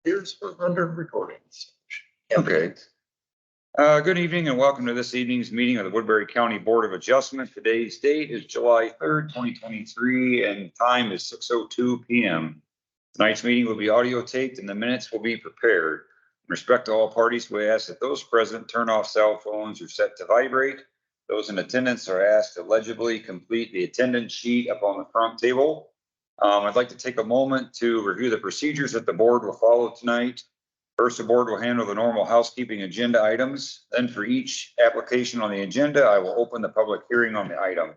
Here's under recordings. Okay. Good evening and welcome to this evening's meeting of the Woodbury County Board of Adjustment. Today's date is July 3rd, 2023, and time is 6:02 p.m. Tonight's meeting will be audio taped and the minutes will be prepared. In respect to all parties, we ask that those present turn off cell phones or set to vibrate. Those in attendance are asked to legibly complete the attendance sheet up on the front table. I'd like to take a moment to review the procedures that the board will follow tonight. First, the board will handle the normal housekeeping agenda items. Then for each application on the agenda, I will open the public hearing on the item.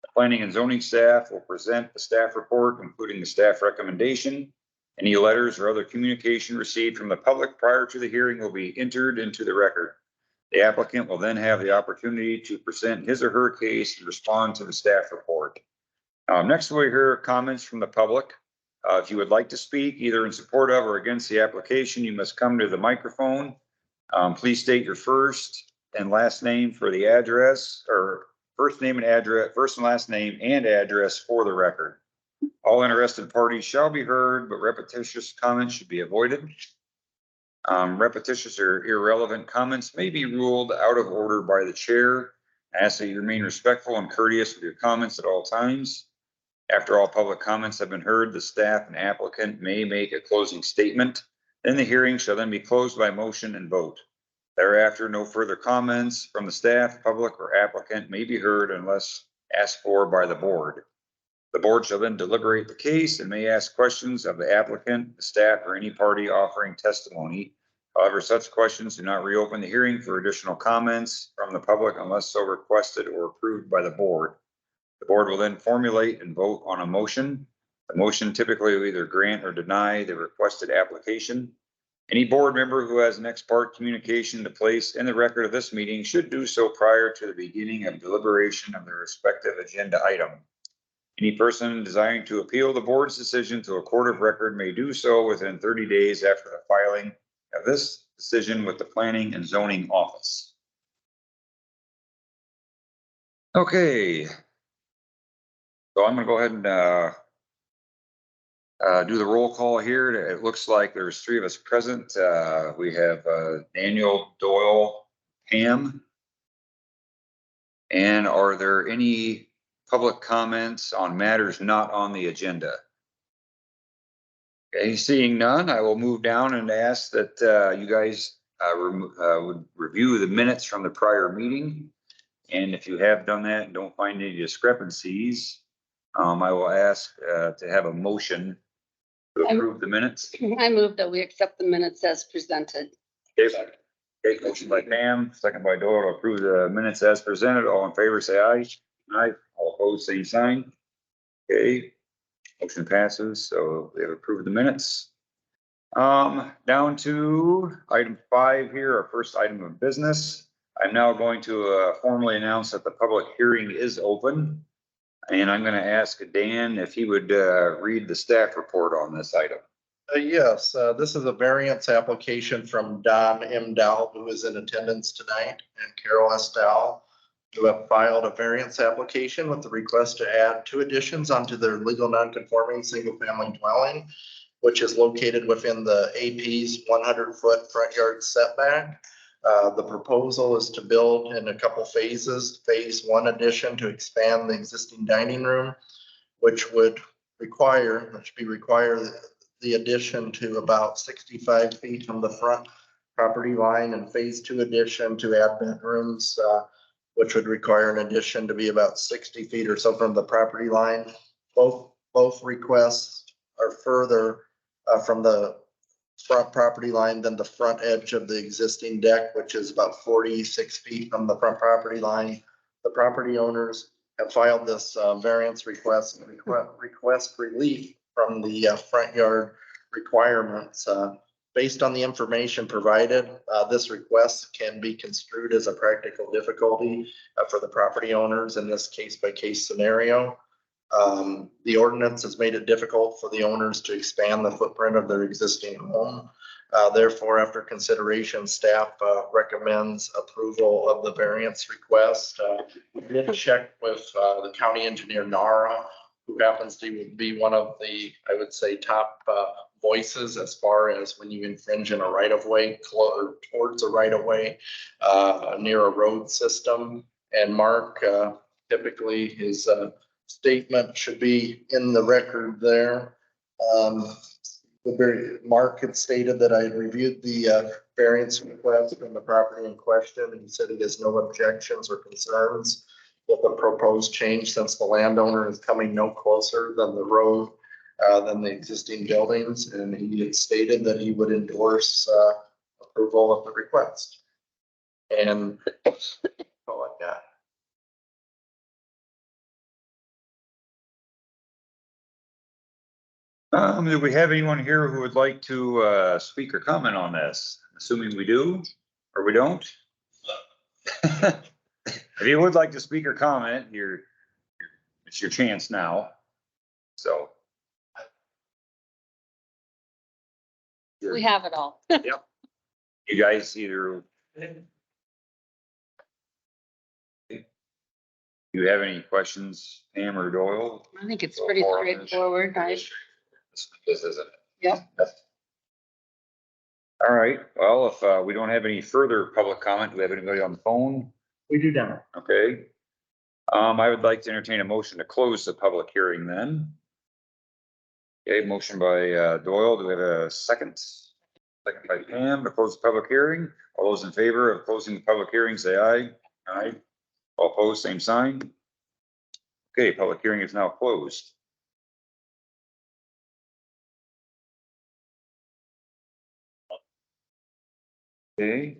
The planning and zoning staff will present the staff report, including the staff recommendation. Any letters or other communication received from the public prior to the hearing will be entered into the record. The applicant will then have the opportunity to present his or her case and respond to the staff report. Next, we'll hear comments from the public. If you would like to speak either in support of or against the application, you must come to the microphone. Please state your first and last name for the address, or first name and address, first and last name and address for the record. All interested parties shall be heard, but repetitious comments should be avoided. Repetitious or irrelevant comments may be ruled out of order by the chair. I ask that you remain respectful and courteous with your comments at all times. After all public comments have been heard, the staff and applicant may make a closing statement. Then the hearing shall then be closed by motion and vote. Thereafter, no further comments from the staff, public, or applicant may be heard unless asked for by the board. The board shall then deliberate the case and may ask questions of the applicant, the staff, or any party offering testimony. However, such questions do not reopen the hearing for additional comments from the public unless so requested or approved by the board. The board will then formulate and vote on a motion. The motion typically will either grant or deny the requested application. Any board member who has an ex parte communication to place in the record of this meeting should do so prior to the beginning of deliberation of their respective agenda item. Any person desiring to appeal the board's decision to a court of record may do so within 30 days after the filing of this decision with the Planning and Zoning Office. Okay. So I'm going to go ahead and do the roll call here. It looks like there's three of us present. We have Daniel, Doyle, Pam. And are there any public comments on matters not on the agenda? Okay, seeing none, I will move down and ask that you guys would review the minutes from the prior meeting. And if you have done that and don't find any discrepancies, I will ask to have a motion to approve the minutes. I move that we accept the minutes as presented. Okay, motion by Pam, second by Doyle to approve the minutes as presented. All in favor, say aye. Aye. All opposed, same sign. Okay, motion passes. So we have approved the minutes. Down to item 5 here, our first item of business. I'm now going to formally announce that the public hearing is open. And I'm going to ask Dan if he would read the staff report on this item. Yes, this is a variance application from Don M. Dowell, who is in attendance tonight, and Carol S. Dowell, who have filed a variance application with the request to add 2 additions onto their legal non-conforming single-family dwelling, which is located within the AP's 100-foot front yard setback. The proposal is to build in a couple phases. Phase 1 addition to expand the existing dining room, which would require the addition to about 65 feet from the front property line, and phase 2 addition to add bedrooms, which would require an addition to be about 60 feet or so from the property line. Both requests are further from the front property line than the front edge of the existing deck, which is about 46 feet from the front property line. The property owners have filed this variance request and request relief from the front yard requirements. Based on the information provided, this request can be construed as a practical difficulty for the property owners in this case-by-case scenario. The ordinance has made it difficult for the owners to expand the footprint of their existing home. Therefore, after consideration, staff recommends approval of the variance request. We did check with the county engineer, Nara, who happens to be one of the, I would say, top voices as far as when you infringe in a right of way, towards a right of way, near a road system. And Mark, typically his, statement should be in the record there. Mark had stated that I had reviewed the, variance request from the property in question, and he said he has no objections or concerns with the proposed change since the landowner is coming no closer than the road, than the existing buildings, and he had stated that he would endorse, approval of the request. And all I got. Do we have anyone here who would like to speak or comment on this? Assuming we do, or we don't? If you would like to speak or comment, it's your chance now. So. We have it all. Yep. You guys either. Do you have any questions, Pam or Doyle? I think it's pretty straightforward. This isn't it? Yep. All right, well, if we don't have any further public comment, do we have anybody on the phone? We do now. Okay. I would like to entertain a motion to close the public hearing then. Okay, motion by Doyle. Do we have a second? Second by Pam to close the public hearing. All those in favor of closing the public hearing, say aye. Aye. All opposed, same sign. Okay, public hearing is now closed. Okay,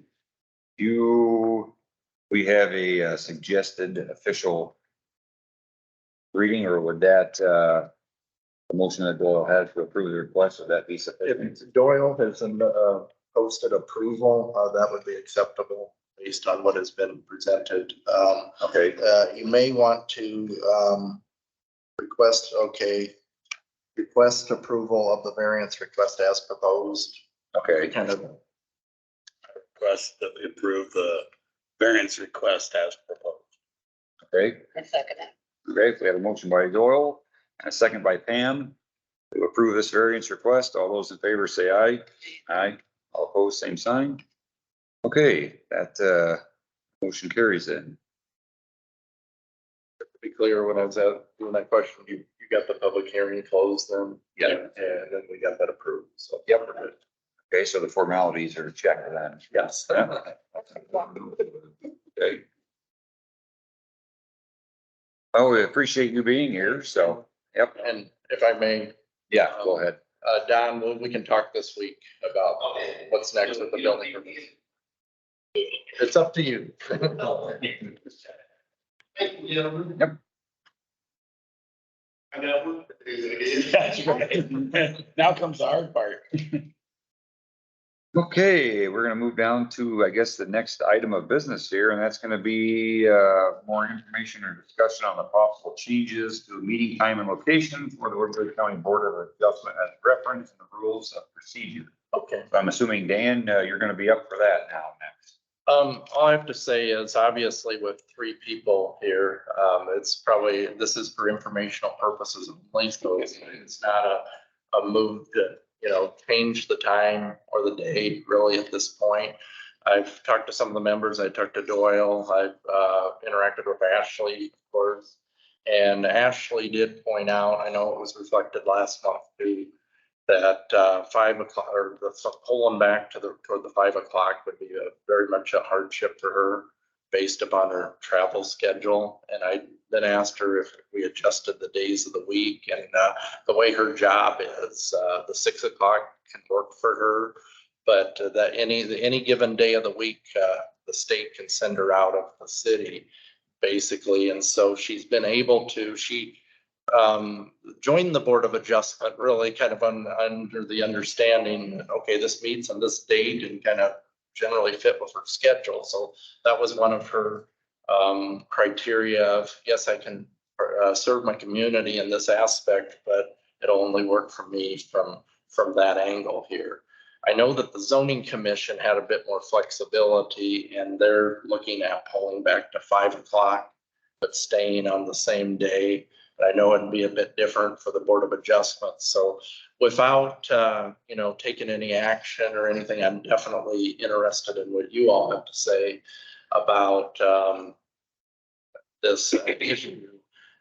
we have a suggested official reading, or would that, the motion that Doyle has to approve the request, would that be sufficient? If Doyle has posted approval, that would be acceptable based on what has been presented. Okay, You may want to request approval of the variance request as proposed. okay, Kind of Request that we approve the variance request as proposed. okay. I second it. Okay, we have a motion by Doyle and a second by Pam to approve this variance request. All those in favor say aye. Aye. All opposed, same sign. Okay, that motion carries in. to be clear, when I was doing that question, you got the public hearing closed then? Yeah. And then we got that approved, so. Yep. Okay, so the formalities are checked then. Yes. Okay. Well, we appreciate you being here, so, yep, And if I may, yeah, go ahead. Don, we can talk this week about what's next with the building. It's up to you. Yep. That's right. Now comes the hard part. Okay, we're gonna move down to, I guess, the next item of business here, and that's gonna be more information or discussion on the possible changes to meeting time and location for the Woodbury County Board of Adjustment as referenced in the rules of procedure. Okay. So I'm assuming, Dan, you're gonna be up for that now next. All I have to say is obviously with three people here, it's probably, this is for informational purposes only, so it's not a move to, change the time or the date really at this point. I've talked to some of the members. I talked to Doyle. I've interacted with Ashley, of course. And Ashley did point out, I know it was reflected last month too, that 5 o'clock or pulling back toward the 5 o'clock would be very much a hardship for her based upon her travel schedule. And I then asked her if we adjusted the days of the week, and the way her job is, the 6 o'clock can work for her, but that any given day of the week, the state can send her out of the city basically. And so she's been able to, join the Board of Adjustment really kind of under the understanding, okay, this meets on this date and kind of generally fit with her schedule. So that was one of her criteria of, yes, I can serve my community in this aspect, but it'll only work for me from that angle here. I know that the zoning commission had a bit more flexibility, and they're looking at pulling back to 5 o'clock, but staying on the same day. But I know it'd be a bit different for the Board of Adjustment. So without, taking any action or anything, I'm definitely interested in what you all have to say about, this issue.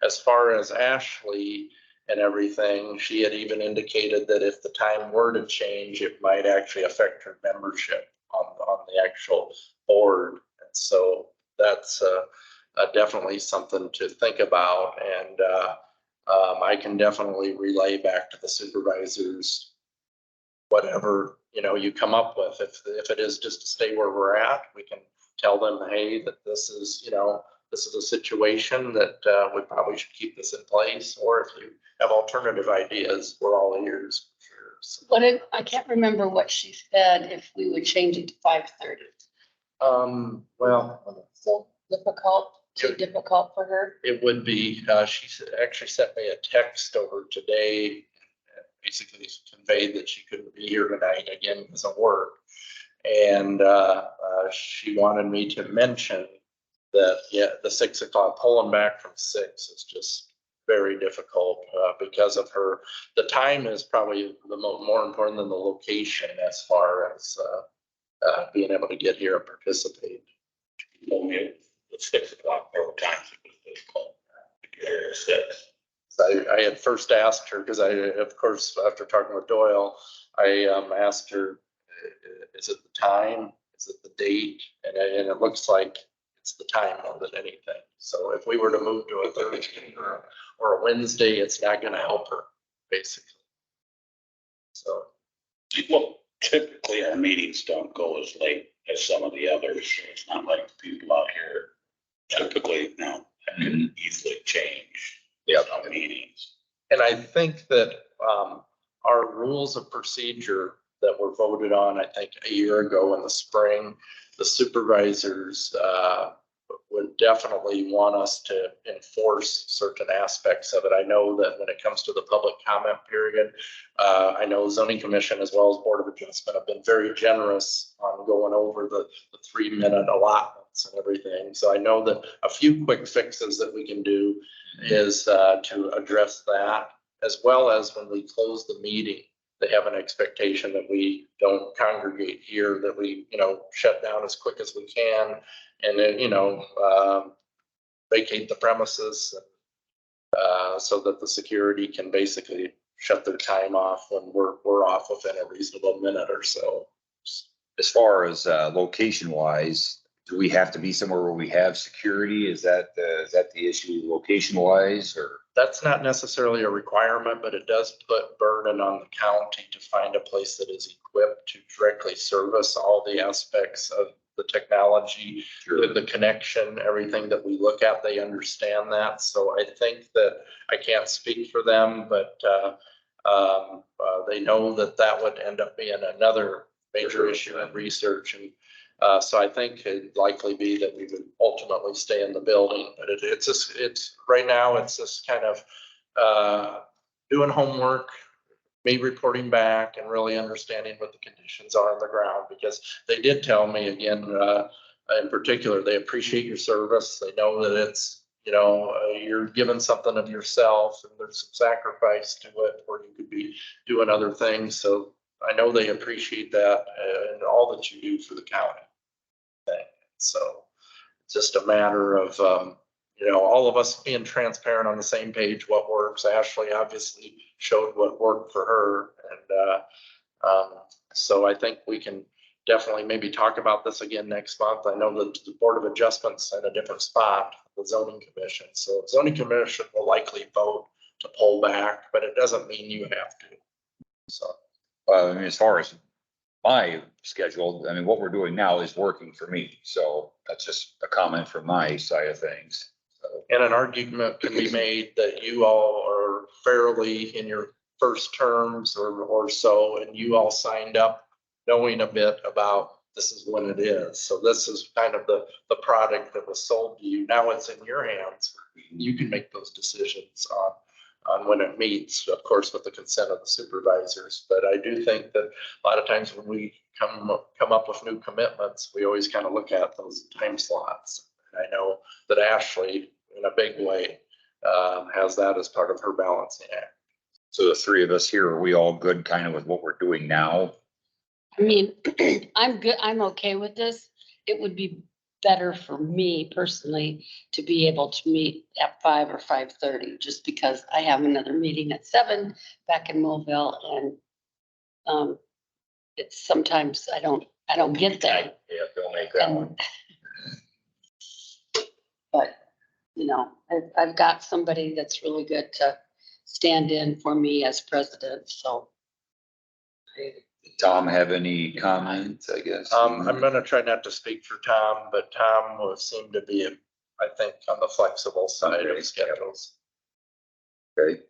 As far as Ashley and everything, she had even indicated that if the time were to change, it might actually affect her membership on the actual board. And so that's definitely something to think about. And I can definitely relay back to the supervisors whatever, you come up with. If it is just to stay where we're at, we can tell them, hey, that this is a situation that we probably should keep this in place. Or if you have alternative ideas, we're all ears. Sure. So, I can't remember what she said, if we would change it to 5:30. well, So difficult, too difficult for her. it would be, actually sent me a text over today, basically conveyed that she couldn't be here tonight again because of work. And she wanted me to mention that, yeah, the 6 o'clock, pulling back from 6 is just very difficult because of the time is probably the more important than the location as far as being able to get here and participate. She told me at 6 o'clock, there were times it was difficult to get here at 6. So I had first asked her, because of course, after talking with Doyle, I asked her, is it the time? Is it the date? And it looks like it's the time more than anything. So if we were to move to a Thursday or a Wednesday, it's not going to help her, basically. So. Well, typically our meetings don't go as late as some of the others. So it's not like the people out here typically, that can easily change. Some meetings. And I think that our rules of procedure that were voted on, I think a year ago in the spring, the supervisors would definitely want us to enforce certain aspects of it. I know that when it comes to the public comment period, I know zoning commission as well as board of adjustment have been very generous on going over the 3-minute allotments and everything. So I know that a few quick fixes that we can do is to address that, as well as when we close the meeting, they have an expectation that we don't congregate here, that we, shut down as quick as we can, and then, vacate the premises so that the security can basically shut their time off when we're off within a reasonable minute or so. As far as location wise, do we have to be somewhere where we have security? Is that the issue location wise, or? That's not necessarily a requirement, but it does put burden on the county to find a place that is equipped to directly service all the aspects of the technology, the connection, everything that we look at, they understand that. So I think that, I can't speak for them, but they know that would end up being another major issue in research. And so I think it'd likely be that we would ultimately stay in the building, but it's right now, it's just kind of doing homework, me reporting back and really understanding what the conditions are on the ground, because they did tell me again, in particular, they appreciate your service. They know that it's, you're giving something of yourself and there's some sacrifice to it where you could be doing other things. So I know they appreciate that and all that you do for the county. So it's just a matter of, all of us being transparent on the same page, what works. Ashley obviously showed what worked for her. And so I think we can definitely maybe talk about this again next month. I know that the Board of Adjustment's in a different spot, the zoning commission. So zoning commission will likely vote to pull back, but it doesn't mean you have to. So. As far as my schedule, what we're doing now is working for me. So that's just a comment from my side of things. And an argument can be made that you all are fairly in your first terms or so, and you all signed up knowing a bit about this is when it is. So this is kind of the product that was sold to you. Now it's in your hands. You can make those decisions on when it meets, of course, with the consent of the supervisors. But I do think that a lot of times when we come up with new commitments, we always kind of look at those time slots. And I know that Ashley, in a big way, has that as part of her balancing act. So the three of us here, are we all good kind of with what we're doing now? I mean, I'm good, I'm okay with this. It would be better for me personally to be able to meet at 5 or 5:30, just because I have another meeting at 7 back in Mobile and it's sometimes I don't get there. Yeah, don't make that one. But, you know, I've got somebody that's really good to stand in for me as president, so. Did Tom have any comments, I guess? I'm gonna try not to speak for Tom, but Tom will seem to be, I think, on the flexible side of schedules. Okay.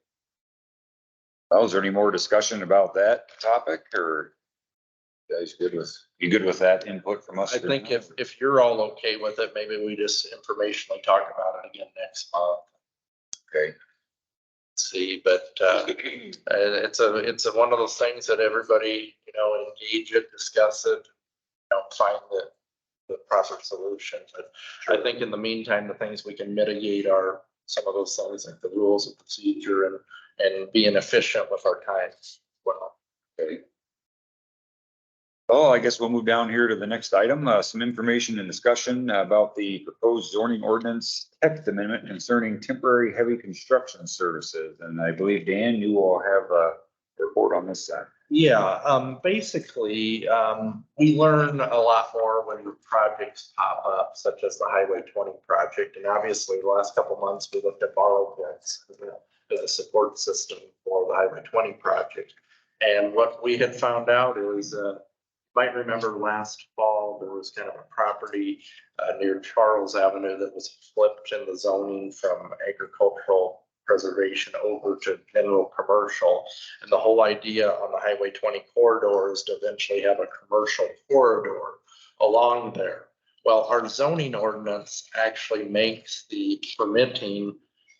Well, is there any more discussion about that topic, or you guys you good with that input from us? I think if you're all okay with it, maybe we just informationally talk about it again next month. Okay. See, but it's a one of those things that everybody, engage it, discuss it, find the proper solution. But I think in the meantime, the things we can mitigate are some of those things like the rules of procedure and being efficient with our time as well. Okay. Oh, I guess we'll move down here to the next item, some information and discussion about the proposed zoning ordinance text amendment concerning temporary heavy construction services. And I believe, Dan, you will have a report on this side. Yeah, basically, we learn a lot more when projects pop up, such as the Highway 20 project. And obviously, the last couple of months, we looked at borrow pits as a support system for the Highway 20 project. And what we had found out is, might remember last fall, there was kind of a property near Charles Avenue that was flipped in the zoning from agricultural preservation over to general commercial. And the whole idea on the Highway 20 corridor is to eventually have a commercial corridor along there. Well, our zoning ordinance actually makes the permitting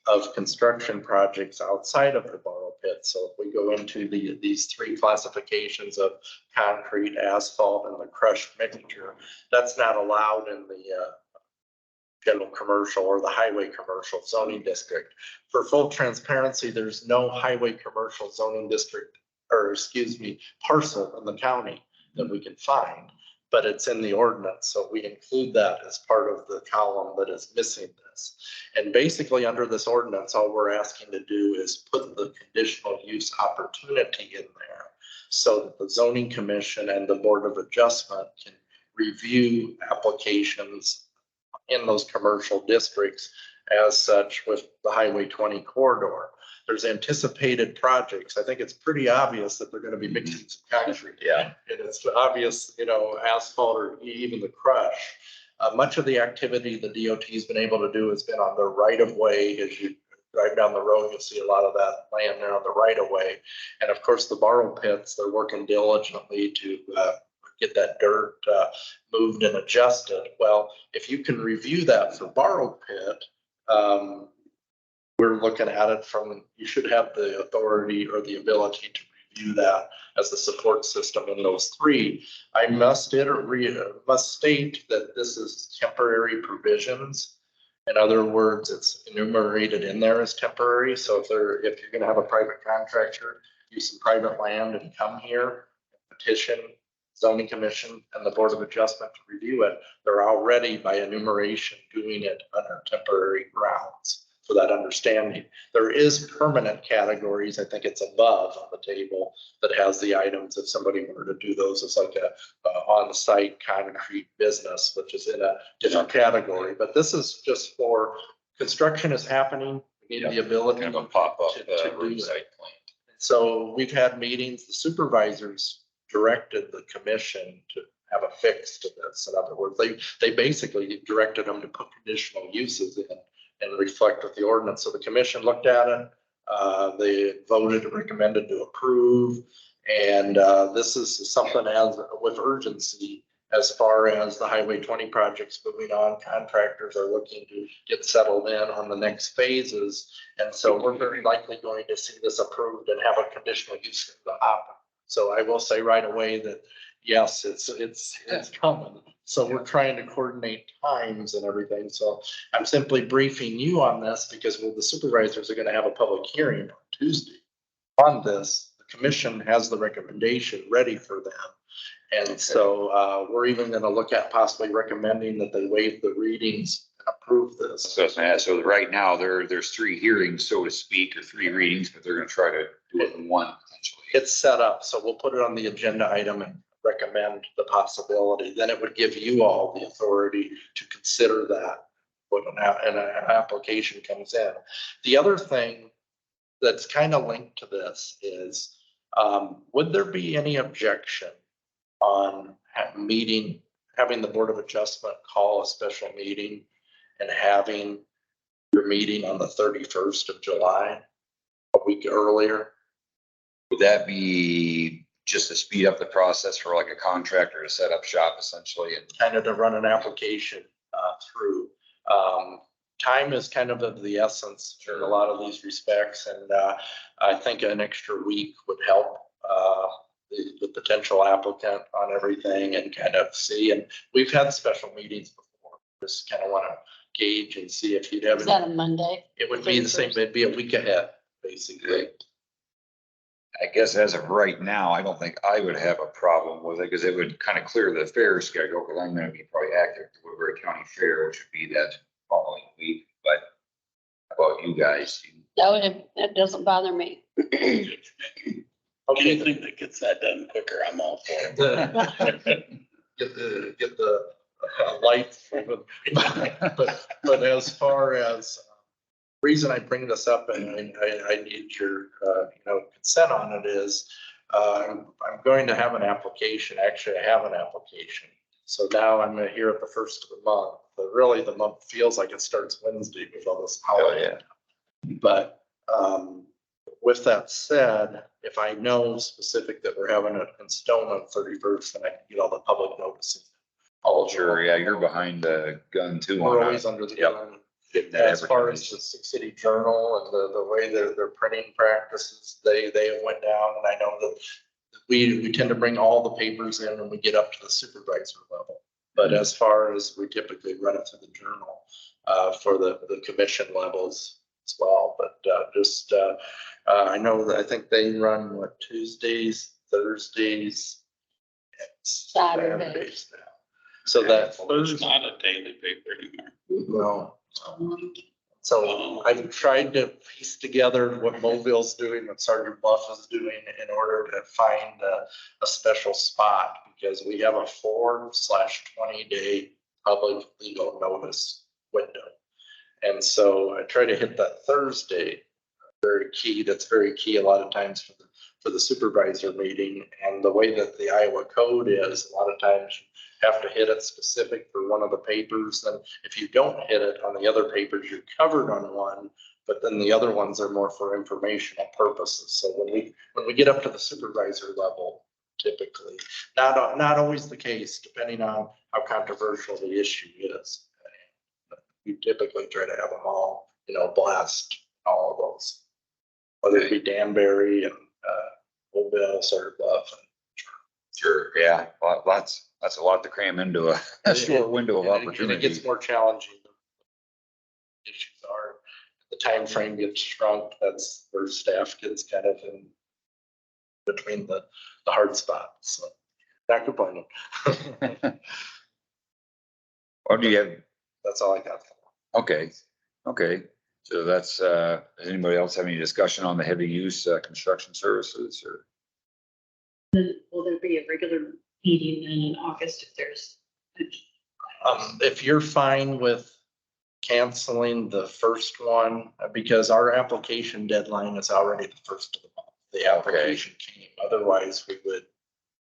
of construction projects outside of the borrow pit. So if we go into these three classifications of concrete, asphalt, and the crushed mixture, that's not allowed in the general commercial or the highway commercial zoning district. For full transparency, there's no highway commercial zoning district, or excuse me, parcel in the county that we can find, but it's in the ordinance. So we include that as part of the column that is missing this. And basically under this ordinance, all we're asking to do is put the conditional use opportunity in there so that the zoning commission and the board of adjustment can review applications in those commercial districts as such with the Highway 20 corridor. There's anticipated projects. I think it's pretty obvious that they're going to be mixing some concrete. Yeah. And it's obvious, asphalt or even the crush. Much of the activity the DOT has been able to do has been on the right of way. As you drive down the road, you'll see a lot of that land there on the right of way. And of course, the borrow pits, they're working diligently to get that dirt moved and adjusted. Well, if you can review that for borrow pit, we're looking at it from, you should have the authority or the ability to review that as the support system in those three. I must state that this is temporary provisions. In other words, it's enumerated in there as temporary. So if you're going to have a private contractor use some private land and come here, petition zoning commission and the board of adjustment to review it, they're already by enumeration doing it under temporary grounds. For that understanding, there is permanent categories. I think it's above on the table that has the items. If somebody were to do those as like a on-site concrete business, which is in a different category. But this is just for construction is happening. We need the ability Kind of a pop-up to do roadside that. plant. So we've had meetings. The supervisors directed the commission to have a fix to this. In other words, they basically directed them to put conditional uses in and reflect with the ordinance. So the commission looked at it. They voted, recommended to approve. And this is something as with urgency as far as the Highway 20 projects moving on. Contractors are looking to get settled in on the next phases. And so we're very likely going to see this approved and have a conditional use in the happen. So I will say right away that yes, it's coming. So we're trying to coordinate times and everything. So I'm simply briefing you on this because the supervisors are going to have a public hearing on Tuesday. on this, the commission has the recommendation ready for them. And so, we're even gonna look at possibly recommending that they waive the readings and approve this. So right now, there's 3 hearings, so to speak, or 3 readings, but they're gonna try to do it in one potentially. It's set up, so we'll put it on the agenda item and recommend the possibility. Then it would give you all the authority to consider that when an application comes in. The other thing that's kind of linked to this is, would there be any objection on having the Board of Adjustment call a special meeting and having your meeting on the 31st of July, a week earlier? Would that be just to speed up the process for like a contractor to set up shop essentially? And Kind of to run an application through. Time is kind of the essence in a lot of these respects, and I think an extra week would help the potential applicant on everything and kind of see. And we've had special meetings before, just kind of want to gauge and see if you'd have. Is that a Monday? It would be the same, it'd be a week ahead, basically. I guess as of right now, I don't think I would have a problem with it because it would kind of clear the fair schedule because I'm going to be probably active at the Woodbury County Fair, which would be that following week. But how about you guys? No, it doesn't bother me. Okay, Anything that gets that done quicker, I'm all for it. get the lights. But as far as reason I bring this up and I need your, consent on it is, I'm going to have an application. Actually, I have an application. So now I'm here at the first of the month, but really the month feels like it starts Wednesday with all this holiday. But, with that said, if I know specific that we're having it in stone on 31st, then I can get all the public noticing. All Sure, yeah, you're behind the gun too. We're on always that. under the Yep. gun. Getting that As far as advertised. the Sioux City Journal and the way their printing practices, they went down, and I know that we tend to bring all the papers in when we get up to the supervisor level. But as far as we typically run it through the Journal, for the commission levels as well, but, I know that I think they run Tuesdays, Thursdays, and Saturdays now. So that It's not a daily paper anymore. no. So I've tried to piece together what Mobille's doing, what Sergeant Bluff is doing in order to find a special spot, because we have a 4/20 day public legal notice window. And so I try to hit that Thursday, very key. That's very key a lot of times for the supervisor meeting. And the way that the Iowa code is, a lot of times you have to hit it specific for one of the papers. And if you don't hit it on the other papers, you're covered on one, but then the other ones are more for informational purposes. So when we get up to the supervisor level, typically, not always the case, depending on how controversial the issue is. We typically try to have them all, blast all of those, whether it be Danbury and Mobile, Sergeant Bluff. Sure, yeah, that's a lot to cram into a short window of And it opportunity. gets more challenging. Issues are, the time frame gets shrunk. That's where staff gets kind of in between the hard spots. So not complaining. Or do you have, That's all I got. okay, so that's, does anybody else have any discussion on the heavy use, construction services or? Then will there be a regular meeting then in August if there's? If you're fine with canceling the first one, because our application deadline is already the first of the month. The application came, otherwise we would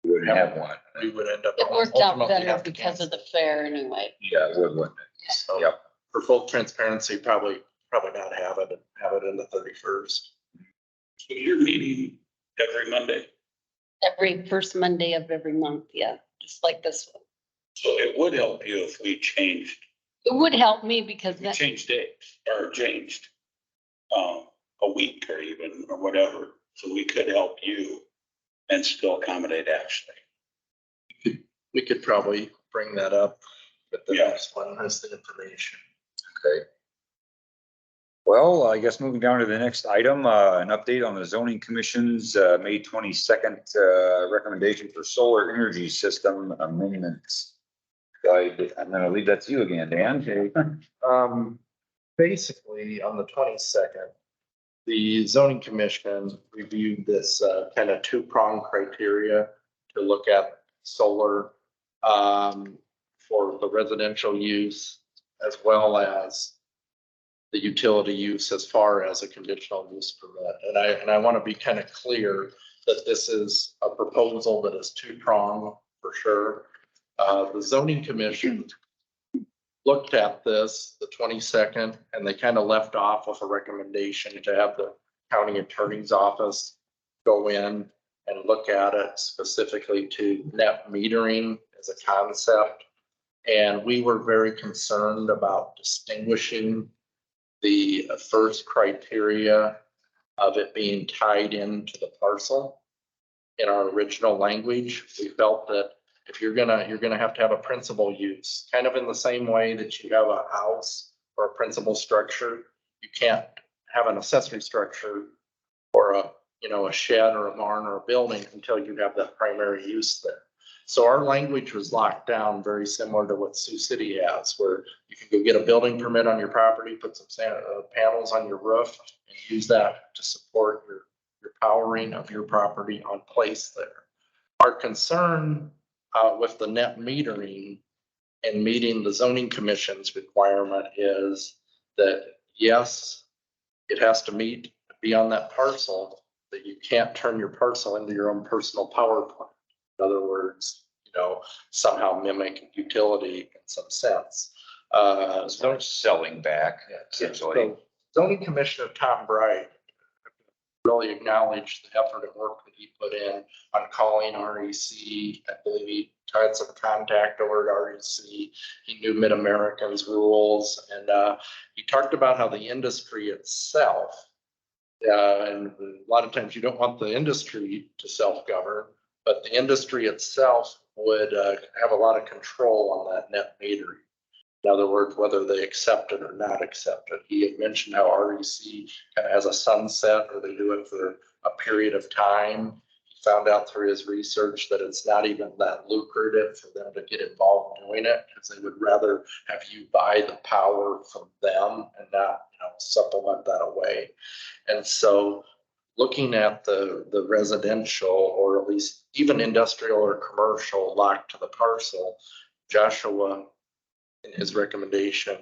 Wouldn't have one. end up. It worked out ultimately better have to because of cancel. the fair anyway. Yeah, it would, wouldn't it? So Yep. for full transparency, probably not have it in the 31st. So you're meeting every Monday, Every first Monday of every month, yeah, just like this one. so it would help you if we changed, It would help me because we that, changed dates or changed a week or even, or whatever, so we could help you and still accommodate Ashley. We could probably bring that up, but the Yeah. next one has the information. Okay. Well, I guess moving down to the next item, an update on the zoning commission's, May 22nd, recommendation for solar energy system amendments. I'm gonna leave that to you again, Dan. Basically, on the 22nd, the zoning commission reviewed this kind of two-prong criteria to look at solar for the residential use as well as the utility use as far as a conditional use permit. And I want to be kind of clear that this is a proposal that is two-prong for sure. The zoning commission looked at this, the 22nd, and they kind of left off with a recommendation to have the county attorney's office go in and look at it specifically to net metering as a concept. And we were very concerned about distinguishing the first criteria of it being tied into the parcel. In our original language, we felt that if you're gonna have to have a principal use, kind of in the same way that you have a house or a principal structure, you can't have an accessory structure or a shed or a barn or a building until you have that primary use there. So our language was locked down very similar to what Sioux City has, where you can go get a building permit on your property, put some panels on your roof and use that to support your powering of your property on place there. Our concern with the net metering and meeting the zoning commission's requirement is that, yes, it has to be on that parcel, that you can't turn your parcel into your own personal power plant. In other words, somehow mimic utility in some sense. So selling back, essentially. So zoning commissioner Tom Bright really acknowledged the effort and work that he put in on calling REC. I believe he had some contact over at REC. He knew Mid-American's rules, and he talked about how the industry itself, and a lot of times you don't want the industry to self-govern, but the industry itself would have a lot of control on that net metering. In other words, whether they accept it or not accept it. He had mentioned how REC kind of has a sunset, or they do it for a period of time. He found out through his research that it's not even that lucrative for them to get involved doing it, because they would rather have you buy the power from them and not, supplement that away. And so looking at the residential, or at least even industrial or commercial locked to the parcel, Joshua, in his recommendation,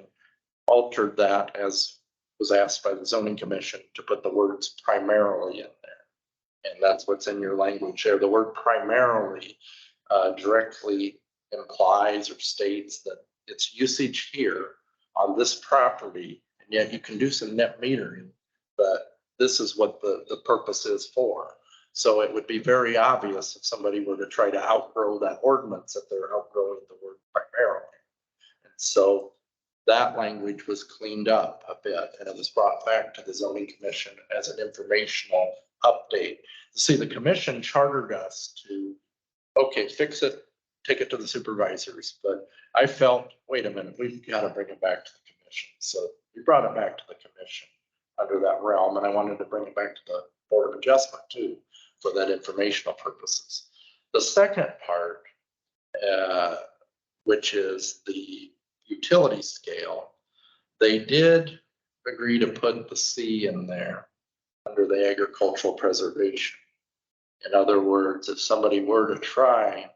altered that, as was asked by the zoning commission, to put the words primarily in there. And that's what's in your language there. The word primarily directly implies or states that it's usage here on this property, and yet you can do some net metering, but this is what the purpose is for. So it would be very obvious if somebody were to try to outgrow that ordinance, that they're outgrowing the word primarily. And so that language was cleaned up a bit, and it was brought back to the zoning commission as an informational update. See, the commission chartered us to, okay, fix it, take it to the supervisors. But I felt, wait a minute, we've got to bring it back to the commission. So we brought it back to the commission under that realm, and I wanted to bring it back to the Board of Adjustment too, for that informational purposes. The second part, which is the utility scale, they did agree to put the C in there under the agricultural preservation. In other words, if somebody were to try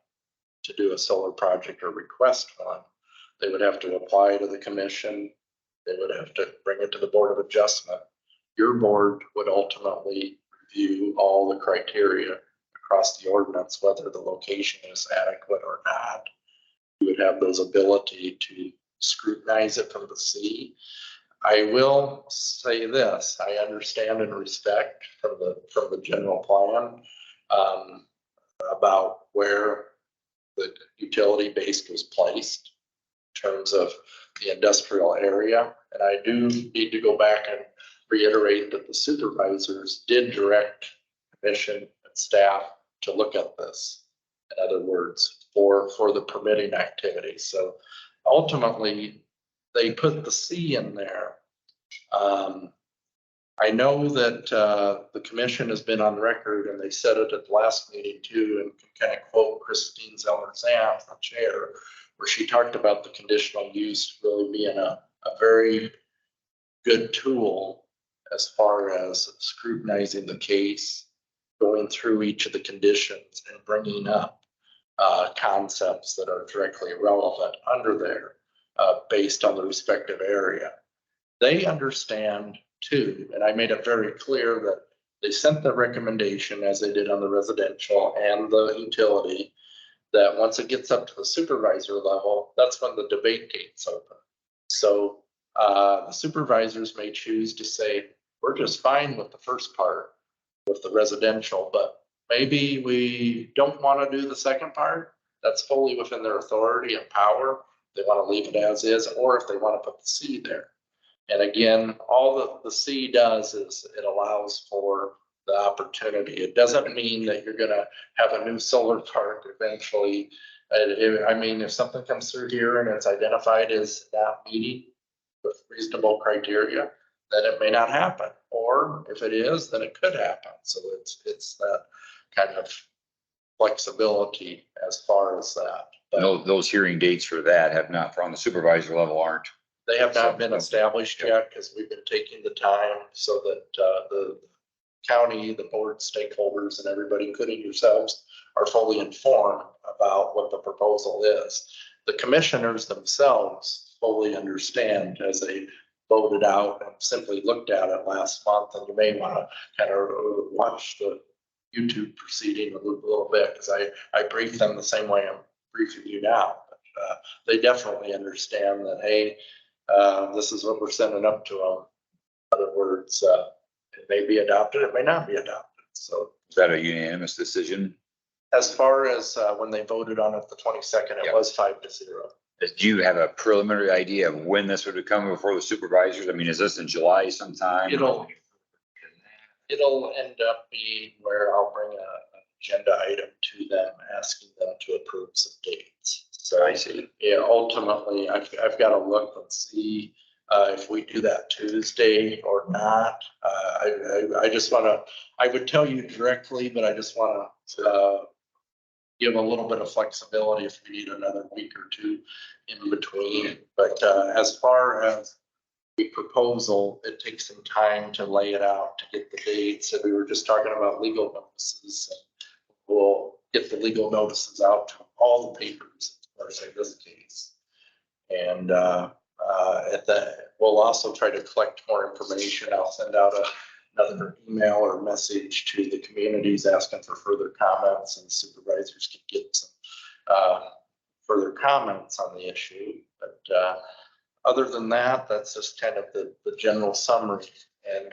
to do a solar project or request one, they would have to apply to the commission. They would have to bring it to the Board of Adjustment. Your board would ultimately review all the criteria across the ordinance, whether the location is adequate or not. You would have those ability to scrutinize it from the sea. I will say this, I understand and respect from the general plan about where the utility base was placed in terms of the industrial area. And I do need to go back and reiterate that the supervisors did direct commission and staff to look at this. In other words, for the permitting activity. So ultimately, they put the C in there I know that the commission has been on record, and they said it at the last meeting too, and can kind of quote Christine Zeller-Zamp, the chair, where she talked about the conditional use really being a very good tool as far as scrutinizing the case, going through each of the conditions and bringing up concepts that are directly relevant under there based on the respective area. They understand too, and I made it very clear that they sent the recommendation as they did on the residential and the utility, that once it gets up to the supervisor level, that's when the debate gates open. So the supervisors may choose to say, we're just fine with the first part with the residential, but maybe we don't want to do the second part. That's fully within their authority and power. They want to leave it as is, or if they want to put the C there. And again, all the C does is it allows for the opportunity. It doesn't mean that you're gonna have a new solar park eventually. I mean, if something comes through here and it's identified as not meeting with reasonable criteria, then it may not happen. Or if it is, then it could happen. So it's that kind of flexibility as far as that. But Those hearing dates for that have not, on the supervisor level, aren't. they have not been established yet because we've been taking the time so that the county, the board stakeholders and everybody, including yourselves, are fully informed about what the proposal is. The commissioners themselves fully understand as they voted out and simply looked at it last month. And you may want to kind of watch the YouTube proceeding a little bit because I briefed them the same way I'm briefing you now. But they definitely understand that, hey, this is what we're sending up to them. In other words, it may be adopted, it may not be adopted. So Is that a unanimous decision? as far as when they voted on it the 22nd, it Yeah. was 5-0. Do you have a preliminary idea of when this would come before the supervisors? I mean, is this in July sometime? It'll end up being where I'll bring an agenda item to them, asking them to approve some dates. So I see. yeah, ultimately, I've got to look and see if we do that Tuesday or not. I just want to, I would tell you directly, but I just want to give a little bit of flexibility if we need another week or two in between. But as far as the proposal, it takes some time to lay it out, to get the dates. And we were just talking about legal notices. We'll get the legal notices out to all the papers, as far as in this case. And we'll also try to collect more information. I'll send out another email or message to the communities asking for further comments, and supervisors can get some further comments on the issue. But other than that, that's just kind of the general summary. And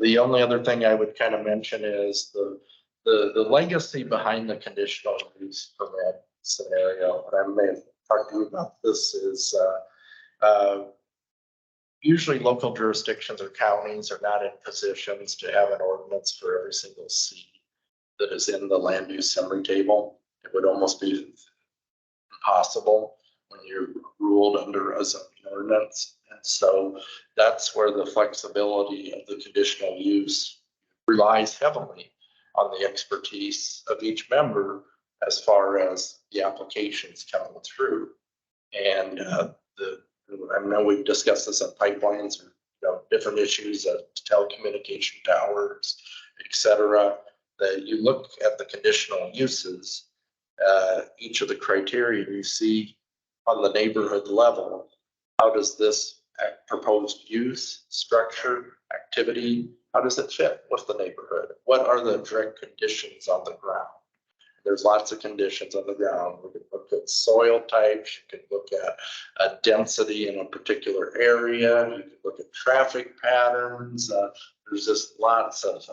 the only other thing I would kind of mention is the legacy behind the conditional use permit scenario. And I may have talked to you about this is usually local jurisdictions or counties are not in positions to have an ordinance for every single C that is in the land use summary table. It would almost be impossible when you're ruled under a zoning ordinance. And so that's where the flexibility of the conditional use relies heavily on the expertise of each member as far as the applications coming through. And I know we've discussed this on pipelines or different issues of telecommunication towers, et cetera, that you look at the conditional uses, each of the criteria you see on the neighborhood level. How does this proposed use, structure, activity, how does it fit with the neighborhood? What are the direct conditions on the ground? There's lots of conditions on the ground. We can look at soil types, you can look at density in a particular area, you can look at traffic patterns. There's just lots of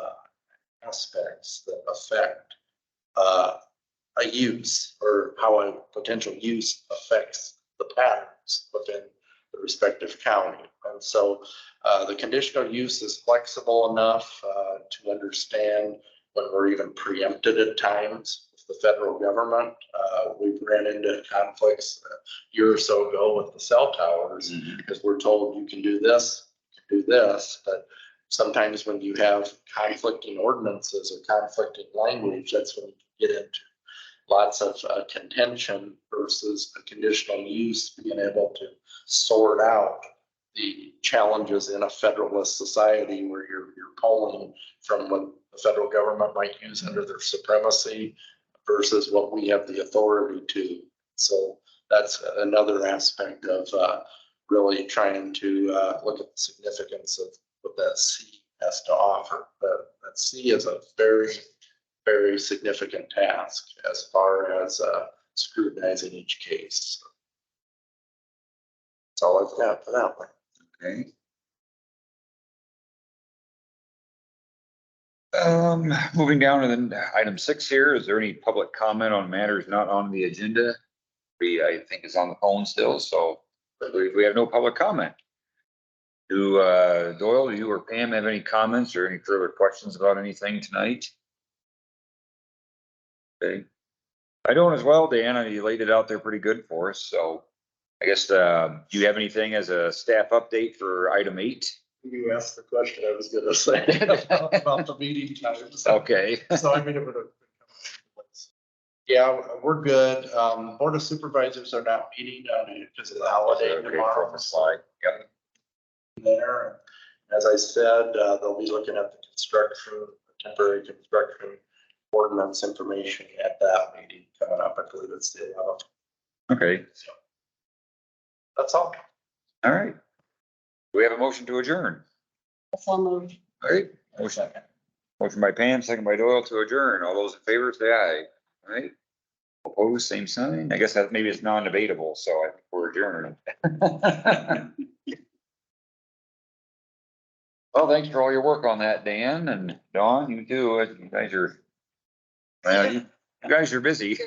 aspects that affect a use or how a potential use affects the patterns within the respective county. And so the conditional use is flexible enough to understand when we're even preempted at times. The federal government, we've ran into conflicts a year or so ago with the cell towers because we're told you can do this, but sometimes when you have conflicting ordinances or conflicting language, that's when you get into lots of contention versus a conditional use being able to sort out the challenges in a federalist society where you're pulling from what the federal government might use under their supremacy versus what we have the authority to. So that's another aspect of really trying to look at the significance of what that C has to offer. That C is a very, very significant task as far as scrutinizing each case. That's all I've got for that one. Okay. Moving down to the item 6 here, is there any public comment on matters not on the agenda? I think is on the phone still, so we have no public comment. Do Doyle, you or Pam have any comments or any further questions about anything tonight? Okay. I don't as well, Dan. You laid it out there pretty good for us, so I guess, do you have anything as a staff update for item 8? You asked the question I was gonna say about the meeting times. Okay. So I mean, it would have. Yeah, we're good. Board of Supervisors are not meeting because of the holiday Okay, tomorrow. profile slide. Yep. There, as I said, they'll be looking at the construction, temporary construction ordinance information at that meeting coming up. I believe it's the 11th. Okay, So that's all. all right. Do we have a motion to adjourn? So moved. All right, motion by Pam, second by Doyle to adjourn. All those in favor say aye. All right. Opposed, same sign. I guess that maybe it's non-debatable, so I think we're adjourned. Well, thanks for all your work on that, Dan, and Dawn, you too. You guys are, well, you guys are busy.